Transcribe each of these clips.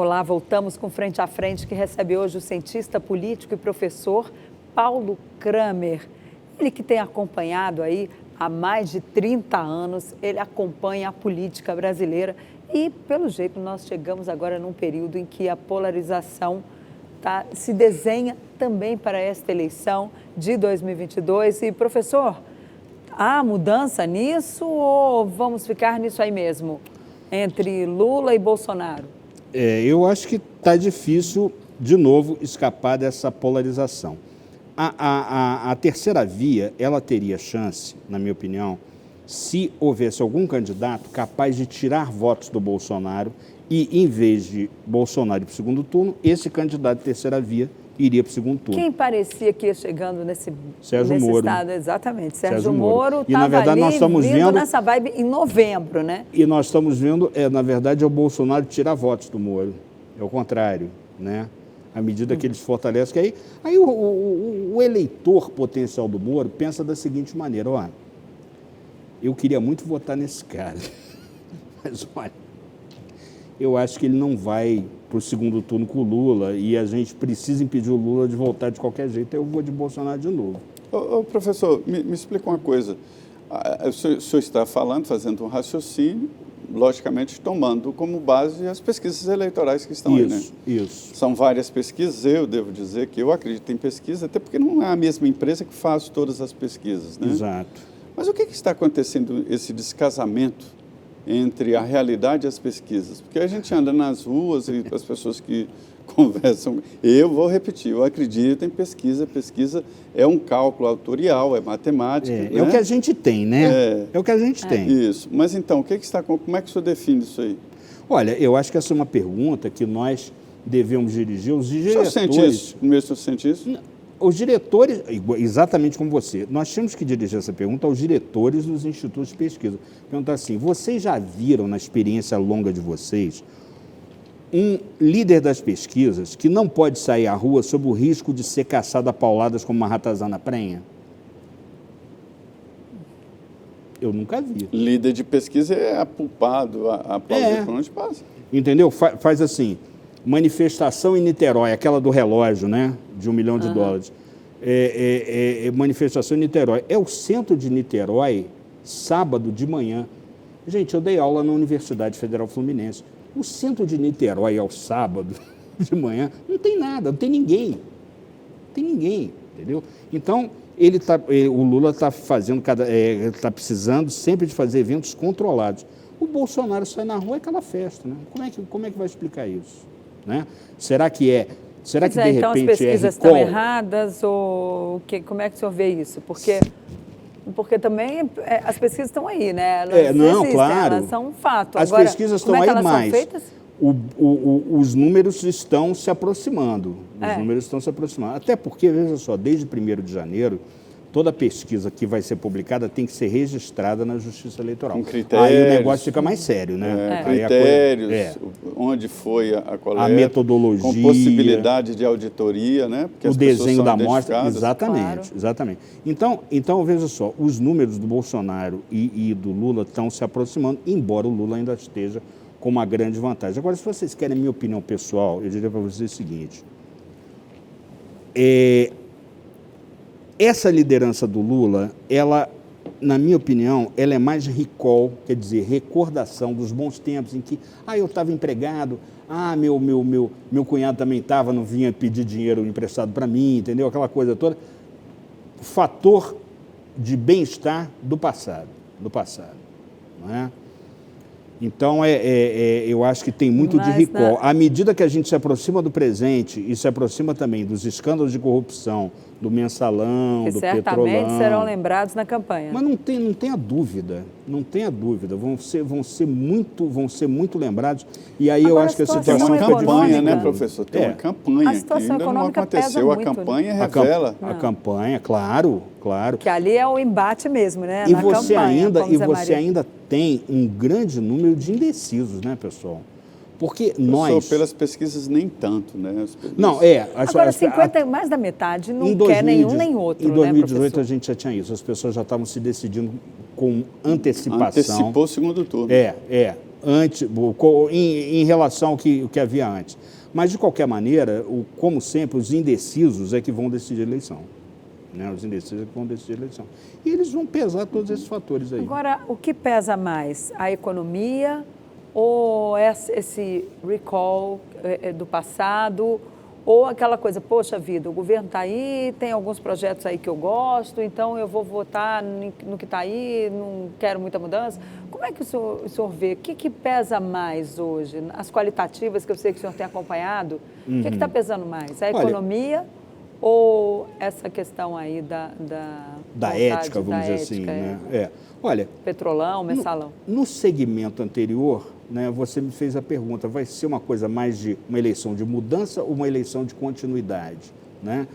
Olá, voltamos com Frente a Frente, que recebe hoje o cientista político e professor Paulo Kramer. Ele que tem acompanhado aí há mais de 30 anos, ele acompanha a política brasileira e, pelo jeito, nós chegamos agora num período em que a polarização se desenha também para esta eleição de 2022. E, professor, há mudança nisso ou vamos ficar nisso aí mesmo, entre Lula e Bolsonaro? Eu acho que está difícil, de novo, escapar dessa polarização. A terceira via, ela teria chance, na minha opinião, se houvesse algum candidato capaz de tirar votos do Bolsonaro e, em vez de Bolsonaro ir para o segundo turno, esse candidato de terceira via iria para o segundo turno. Quem parecia que ia chegando nesse Moro. estado? Exatamente, Sérgio Moro E, na verdade, nós estamos vendo nessa vibe em novembro, né? E nós estamos vendo, na verdade, é o Bolsonaro tirar votos do Moro. É o contrário, né? À medida que eles fortalecem. Que aí o eleitor potencial do Moro pensa da seguinte maneira: ó, eu queria muito votar nesse cara, mas olha, eu acho que ele não vai para o segundo turno com o Lula e a gente precisa impedir o Lula de voltar de qualquer jeito, eu vou de Bolsonaro de novo. Professor, me explica uma coisa. O senhor está falando, fazendo um raciocínio, logicamente tomando como base as pesquisas eleitorais que estão aí, né? Isso. São várias pesquisas, eu devo dizer que eu acredito em pesquisa, até porque não é a mesma empresa que faz todas as pesquisas, né? Exato. Mas o que está acontecendo, esse descasamento entre a realidade e as pesquisas? Porque a gente anda nas ruas e as pessoas que conversam, eu vou repetir, eu acredito em pesquisa, pesquisa é um cálculo autorial, é matemática. É o que a gente tem, né? É o que a gente tem. Isso, mas então, como é que o senhor define isso aí? Olha, eu acho que essa é uma pergunta que nós devemos dirigir aos diretores. O senhor sente isso? Primeiro, o senhor sente isso? Os diretores, exatamente como você, nós temos que dirigir essa pergunta aos diretores dos institutos de pesquisa. Perguntar assim: vocês já viram na experiência longa de vocês um líder das pesquisas que não pode sair à rua sob o risco de ser caçado a pauladas como uma ratazana prenha? Eu nunca vi. Líder de pesquisa é apulpado, aplaudido por onde passa. Entendeu? Faz assim, manifestação em Niterói, aquela do relógio, né? De $1 milhão. Manifestação em Niterói. É o centro de Niterói, sábado de manhã. Gente, eu dei aula na Universidade Federal Fluminense. O centro de Niterói, ao sábado de manhã, não tem nada, não tem ninguém. Não tem ninguém, entendeu? Então, o Lula está está precisando sempre de fazer eventos controlados. O Bolsonaro sai na rua, é aquela festa, né? Como é que vai explicar isso? Né? Será que de repente então as pesquisas estão erradas ou como é que o senhor vê isso? Porque também as pesquisas estão aí, né? Elas existem, claro. Elas são um fato. As Agora, pesquisas estão como é que aí, elas mas são feitas? Os números estão se aproximando. Os números estão se aproximando. Até porque, veja só, desde 1º de janeiro, toda pesquisa que vai ser publicada tem que ser registrada na Justiça Eleitoral. Com critérios. Aí o negócio fica mais sério, né? Critérios, onde foi a coleta. A metodologia. Com possibilidade de auditoria, né? Porque o desenho da amostra. Claro. Exatamente. Então, veja só, os números do Bolsonaro e do Lula estão se aproximando, embora o Lula ainda esteja com uma grande vantagem. Agora, se vocês querem a minha opinião pessoal, eu diria para vocês o seguinte. Essa liderança do Lula, ela, na minha opinião, ela é mais recall, quer dizer, recordação dos bons tempos em que, eu estava empregado, meu cunhado também estava, não vinha pedir dinheiro emprestado para mim, entendeu? Aquela coisa toda. Fator de bem-estar do passado, não é? Então, eu acho que tem muito de recall. À medida que a gente se aproxima do presente e se aproxima também dos escândalos de corrupção, do mensalão, do petrolão... certamente serão lembrados na campanha. Mas não tenha dúvida, vão ser muito lembrados. E aí agora, eu acho que a situação... Tem uma fica campanha, difícil, né, professor? Tem uma campanha a situação que ainda não econômica aconteceu. pesa muito, a campanha revela. A campanha, claro. Que ali é o embate mesmo, né? E você ainda tem um grande número de indecisos, né, pessoal? Porque nós... pelas pesquisas, nem tanto, né? Não, Agora, mais da metade não quer nenhum nem outro, Em 2018, né, a gente já tinha isso. As pessoas já estavam se decidindo com antecipação. Antecipou o segundo turno. em relação ao que havia antes. Mas, de qualquer maneira, como sempre, os indecisos é que vão decidir a eleição. Né? Os indecisos é que vão decidir a eleição. E eles vão pesar todos esses fatores aí. Agora, o que pesa mais? A economia ou esse recall do passado? Ou aquela coisa, poxa vida, o governo está aí, tem alguns projetos aí que eu gosto, então eu vou votar no que está aí, não quero muita mudança. Como é que o senhor vê? O que pesa mais hoje? As qualitativas que eu sei que o senhor tem acompanhado, o que está pesando mais? A economia ou essa questão aí da ética, vamos dizer assim, né? Olha, Petrolão, mensalão. No segmento anterior, né, você me fez a pergunta, vai ser uma coisa mais de uma eleição de mudança ou uma eleição de continuidade? Né?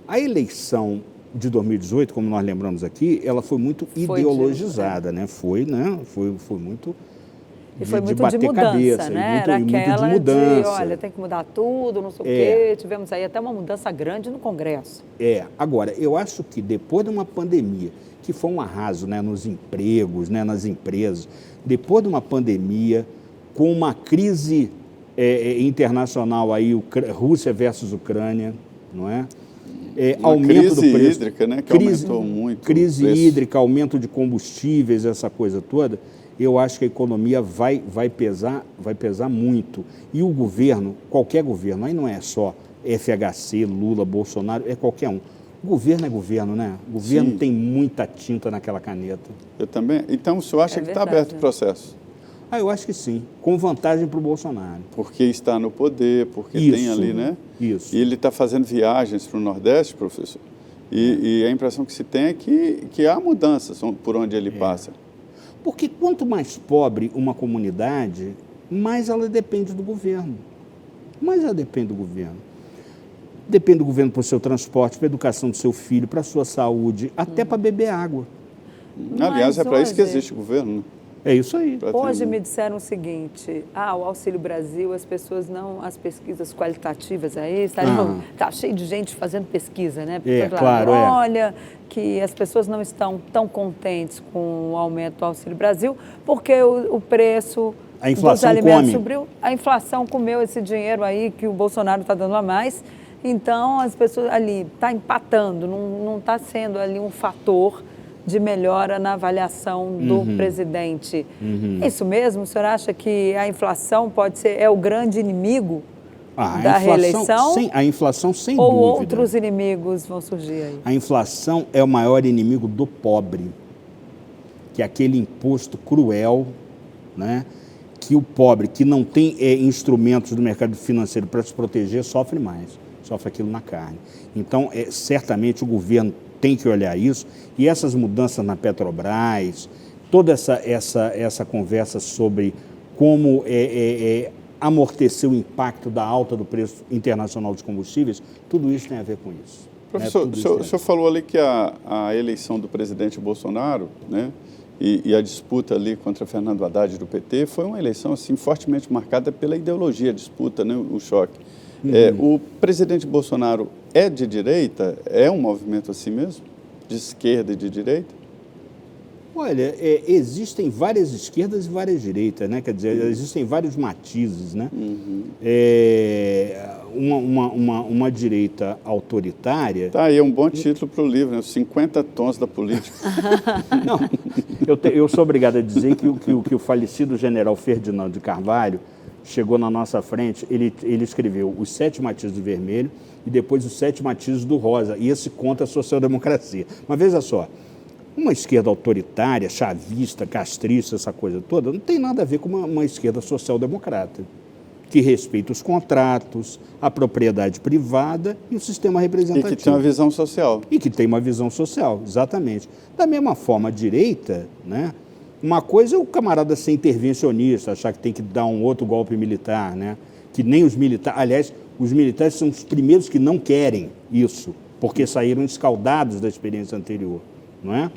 A eleição de 2018, como nós lembramos aqui, ela foi muito ideologizada, né? Foi muito... E foi muito de mudança, cabeça, né? Era aquela de mudança. Olha, tem que mudar tudo, não sei o quê. Tivemos aí até uma mudança grande no Congresso. Agora, eu acho que depois de uma pandemia, que foi um arraso, né, nos empregos, né, nas empresas, depois de uma pandemia, com uma crise internacional aí, Rússia versus Ucrânia, não é? Aumento do preço. Crise hídrica, né, que aumentou muito. Crise hídrica, aumento de combustíveis, essa coisa toda. Eu acho que a economia vai pesar muito. E o governo, qualquer governo, aí não é só FHC, Lula, Bolsonaro, é qualquer um. O governo é governo, né? O governo tem muita tinta naquela caneta. Eu também. Então, o senhor acha que está aberto o processo? Eu acho que sim, com vantagem para o Bolsonaro. Porque está no poder, porque tem ali, né? Isso. E ele está fazendo viagens para o Nordeste, professor. E a impressão que se tem é que há mudanças por onde ele passa. Porque quanto mais pobre uma comunidade, mais ela depende do governo. Mais ela depende do governo. Depende do governo para o seu transporte, para a educação do seu filho, para a sua saúde, até para beber água. Aliás, é para isso que existe o governo, né? É isso aí. Hoje me disseram o seguinte, o Auxílio Brasil, as pessoas as pessoas qualitativas aí, está cheio de gente fazendo pesquisa, né? Claro, olha, que as pessoas não estão tão contentes com o aumento do Auxílio Brasil, porque o preço dos alimentos subiu, a inflação comeu esse dinheiro aí que o Bolsonaro está dando a mais, então as pessoas ali está empatando, não está sendo ali um fator de melhora na avaliação do presidente. É isso mesmo? O senhor acha que a inflação pode ser o grande inimigo da reeleição? A inflação, sem dúvida. Ou outros inimigos vão surgir aí? A inflação é o maior inimigo do pobre, que é aquele imposto cruel, né, que o pobre, que não tem instrumentos do mercado financeiro para se proteger, sofre mais, sofre aquilo na carne. Então, certamente o governo tem que olhar isso, e essas mudanças na Petrobras, toda essa conversa sobre como amortecer o impacto da alta do preço internacional dos combustíveis, tudo isso tem a ver com isso. Professor, o senhor falou ali que a eleição do presidente Bolsonaro, né, e a disputa ali contra Fernando Haddad do PT foi uma eleição assim, fortemente marcada pela ideologia, a disputa, né, o choque. O presidente Bolsonaro é de direita? É um movimento assim mesmo? De esquerda e de direita? Olha, existem várias esquerdas e várias direitas, né? Quer dizer, existem vários matizes, né? Uma direita autoritária... Tá aí, é um bom título para o livro, né? Os 50 tons da política. Não, eu sou obrigado a dizer que o falecido general Ferdinando de Carvalho chegou na nossa frente, ele escreveu os 7 matizes do vermelho e depois os 7 matizes do rosa, e esse conta a social-democracia. Mas veja só, uma esquerda autoritária, chavista, castrista, essa coisa toda, não tem nada a ver com uma esquerda social-democrata, que respeita os contratos, a propriedade privada e o sistema representativo. E que tem uma visão social. E que tem uma visão social, exatamente. Da mesma forma, a direita, né? Uma coisa é o camarada ser intervencionista, achar que tem que dar um outro golpe militar, né? Que nem os militares... Aliás, os militares são os primeiros que não querem isso, porque saíram escaldados da experiência anterior, não é?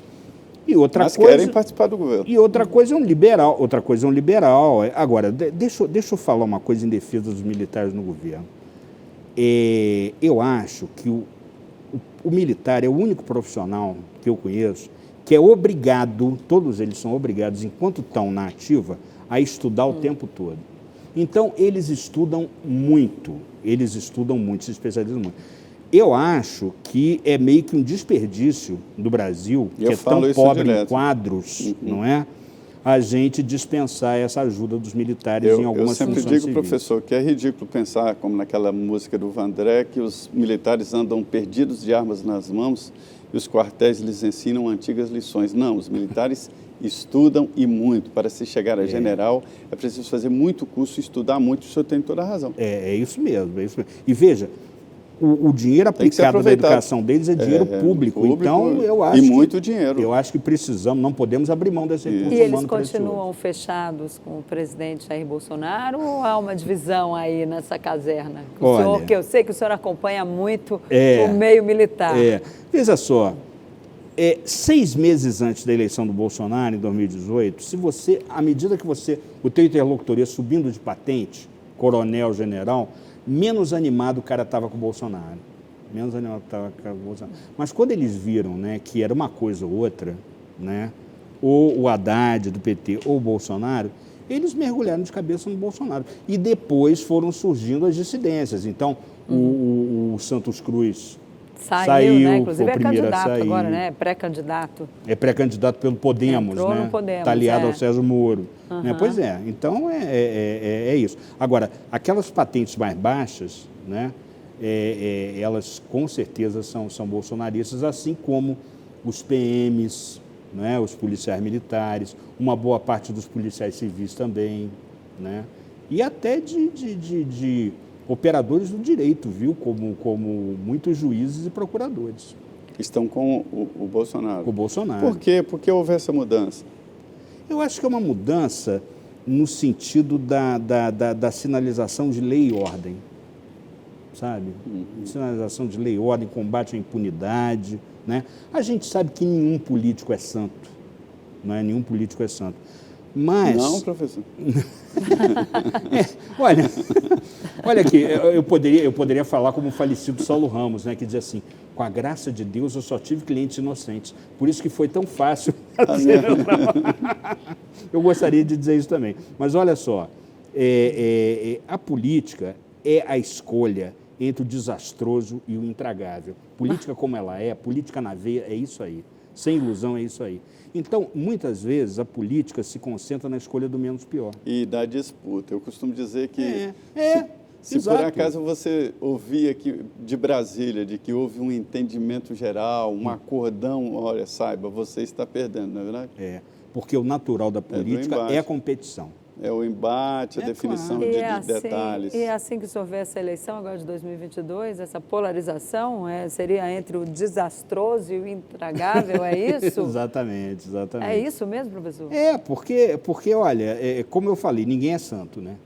E outra Mas coisa, querem participar do governo. E outra coisa é um liberal. Agora, deixa eu falar uma coisa em defesa dos militares no governo. Eu acho que o militar é o único profissional que eu conheço que é obrigado, todos eles são obrigados, enquanto estão na ativa, a estudar o tempo todo. Então, eles estudam muito, se especializam muito. Eu acho que é meio que um desperdício do Brasil, que é tão pobre em quadros, não é? A gente dispensar essa ajuda dos militares em algumas funções civis. Eu sempre digo, professor, que é ridículo pensar, como naquela música do Vandré, que os militares andam perdidos de armas nas mãos e os quartéis lhes ensinam antigas lições. Não, os militares estudam e muito. Para se chegar a general, é preciso fazer muito curso, estudar muito. O senhor tem toda a razão. É isso mesmo, é isso mesmo. E veja, o dinheiro aplicado na educação deles é dinheiro público. Então, eu acho muito dinheiro. Eu acho que precisamos, não podemos abrir mão desse recurso humano. E eles continuam fechados com o presidente Jair Bolsonaro ou há uma divisão aí nessa caserna? Que eu sei que o senhor acompanha muito o meio militar. Veja só, 6 meses antes da eleição do Bolsonaro, em 2018, à medida que o teu interlocutor ia subindo de patente, coronel, general, menos animado o cara estava com o Bolsonaro. Menos animado estava com o Bolsonaro. Mas quando eles viram, né, que era uma coisa ou outra, né, ou o Haddad do PT ou o Bolsonaro, eles mergulharam de cabeça no Bolsonaro. E depois foram surgindo as dissidências. Então, o Santos Cruz saiu, né? Inclusive é candidato agora, né? Pré-candidato. É pré-candidato pelo Podemos, entrou né? No Podemos, está aliado ao Sérgio Moro. Né? Pois é, então é isso. Agora, aquelas patentes mais baixas, né? Elas com certeza são bolsonaristas, assim como os PMs, né? Os policiais militares, uma boa parte dos policiais civis também, né? E até de operadores do direito, viu? Como muitos juízes e procuradores. Estão com o Bolsonaro. Com o Bolsonaro. Por quê? Por que houve essa mudança? Eu acho que é uma mudança no sentido da sinalização de lei e ordem, sabe? Sinalização de lei e ordem, combate à impunidade, né? A gente sabe que nenhum político é santo, não é? Nenhum político é santo. Mas... Não, professor. Olha aqui, eu poderia falar como o falecido Saulo Ramos, né, que dizia assim: com a graça de Deus eu só tive clientes inocentes, por isso que foi tão fácil. Eu gostaria de dizer isso também. Mas olha só, a política é a escolha entre o desastroso e o intragável. Política como ela é, política na veia, é isso aí. Sem ilusão, é isso aí. Então, muitas vezes, a política se concentra na escolha do menos pior. E da disputa. Eu costumo dizer que se por exato. acaso você ouvir aqui de Brasília, de que houve um entendimento geral, um acordão, olha, saiba, você está perdendo, não é verdade? Porque o natural da política é a competição. É o embate, a definição de detalhes. E é assim que o senhor vê essa eleição agora de 2022, essa polarização seria entre o desastroso e o intragável, é isso? Exatamente. É isso mesmo, professor? Porque olha, como eu falei, ninguém é santo, né?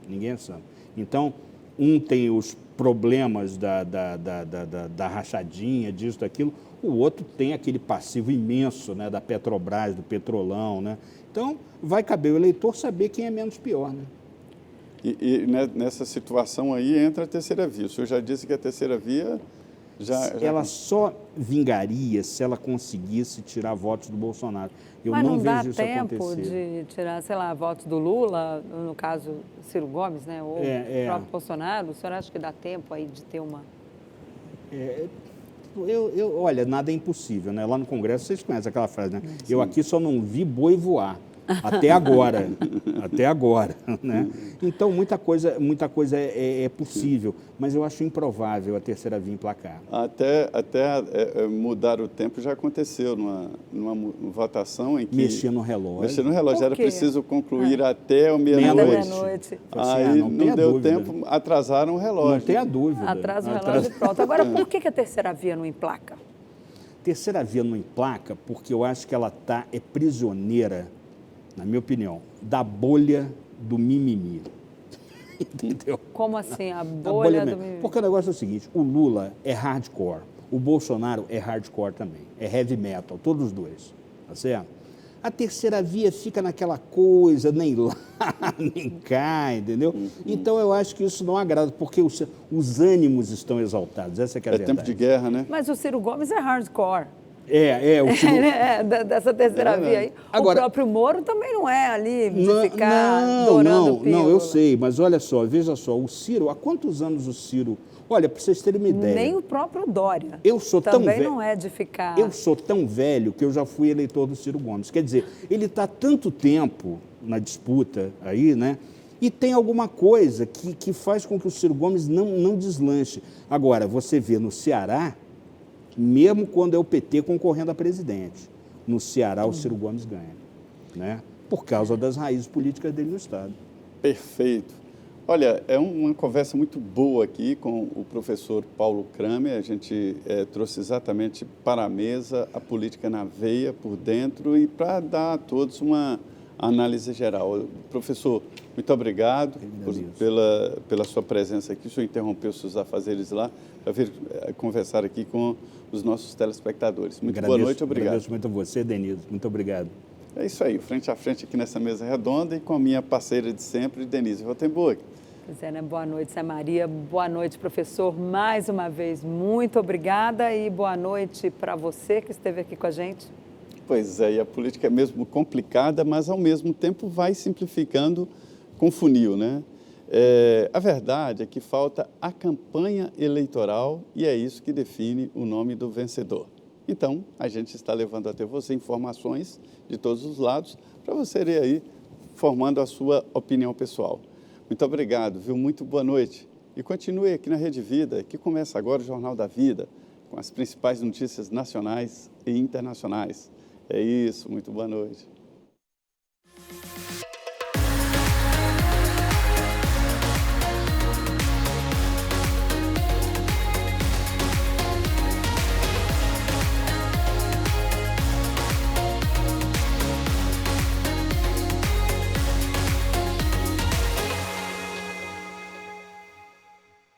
Ninguém é santo. Então, um tem os problemas da rachadinha, disso, daquilo, o outro tem aquele passivo imenso, né, da Petrobras, do Petrolão, né? Então, vai caber o eleitor saber quem é menos pior, né? E nessa situação aí entra a terceira via. O senhor já disse que a terceira via ela só vingaria se ela conseguisse tirar votos do Bolsonaro. Mas não dá vejo isso tempo acontecer. de tirar, sei lá, votos do Lula, no caso Ciro Gomes, né? Ou o próprio Bolsonaro. O senhor acha que dá tempo aí de ter uma... Olha, nada é impossível, né? Lá no Congresso vocês conhecem aquela frase, né? Eu aqui só não vi boi voar. Até agora, né? Então, muita coisa é possível, mas eu acho improvável a terceira via emplacar. Até mudar o tempo já aconteceu numa votação em que... Mexia no relógio. Era preciso concluir até a meia-noite. Aí não deu tempo, atrasaram o relógio. Não tenha dúvida. Atrasa o relógio e pronto. Agora, por que a terceira via não emplaca? Terceira via não emplaca porque eu acho que ela é prisioneira, na minha opinião, da bolha do mimimi. Entendeu? Como assim, a bolha do mimimi? Porque o negócio é o seguinte, o Lula é hardcore, o Bolsonaro é hardcore também, é heavy metal, todos os dois, tá certo? A terceira via fica naquela coisa, nem lá, nem cá, entendeu? Então, eu acho que isso não agrada, porque os ânimos estão exaltados, essa que é a verdade. É tempo de guerra, né? Mas o Ciro Gomes é hardcore. O Ciro... dessa terceira via aí. Agora, o próprio Moro também não é ali de ficar dourando pílula. Não, eu sei, mas olha só, veja só, o Ciro, há quantos anos o Ciro... Olha, para vocês terem uma ideia... Nem o próprio Dória. Eu sou tão velho. Também não é de ficar... Eu sou tão velho que eu já fui eleitor do Ciro Gomes. Quer dizer, ele está tanto tempo na disputa aí, né? E tem alguma coisa que faz com que o Ciro Gomes não deslanche. Agora, você vê no Ceará, mesmo quando é o PT concorrendo a presidente, no Ceará o Ciro Gomes ganha, né? Por causa das raízes políticas dele no Estado. Perfeito. Olha, é uma conversa muito boa aqui com o professor Paulo Kramer. A gente trouxe exatamente para a mesa a política na veia, por dentro, e para dar a todos uma análise geral. Professor, muito obrigado pela sua presença aqui. O senhor interrompeu seus afazeres lá para vir conversar aqui com os nossos telespectadores. Muito boa noite, obrigado. Agradeço muito a você, Denise. Muito obrigado. É isso aí, frente a frente aqui nessa mesa redonda e com a minha parceira de sempre, Denise Rotenburg. Pois é, né? Boa noite, Zé Maria. Boa noite, professor. Mais uma vez, muito obrigada e boa noite para você que esteve aqui com a gente. Pois é, e a política é mesmo complicada, mas ao mesmo tempo vai simplificando com funil, né? A verdade é que falta a campanha eleitoral e é isso que define o nome do vencedor. Então, a gente está levando até você informações de todos os lados para você ir aí formando a sua opinião pessoal. Muito obrigado, viu? Muito boa noite. E continue aqui na Rede Vida, que começa agora o Jornal da Vida, com as principais notícias nacionais e internacionais. É isso, muito boa noite.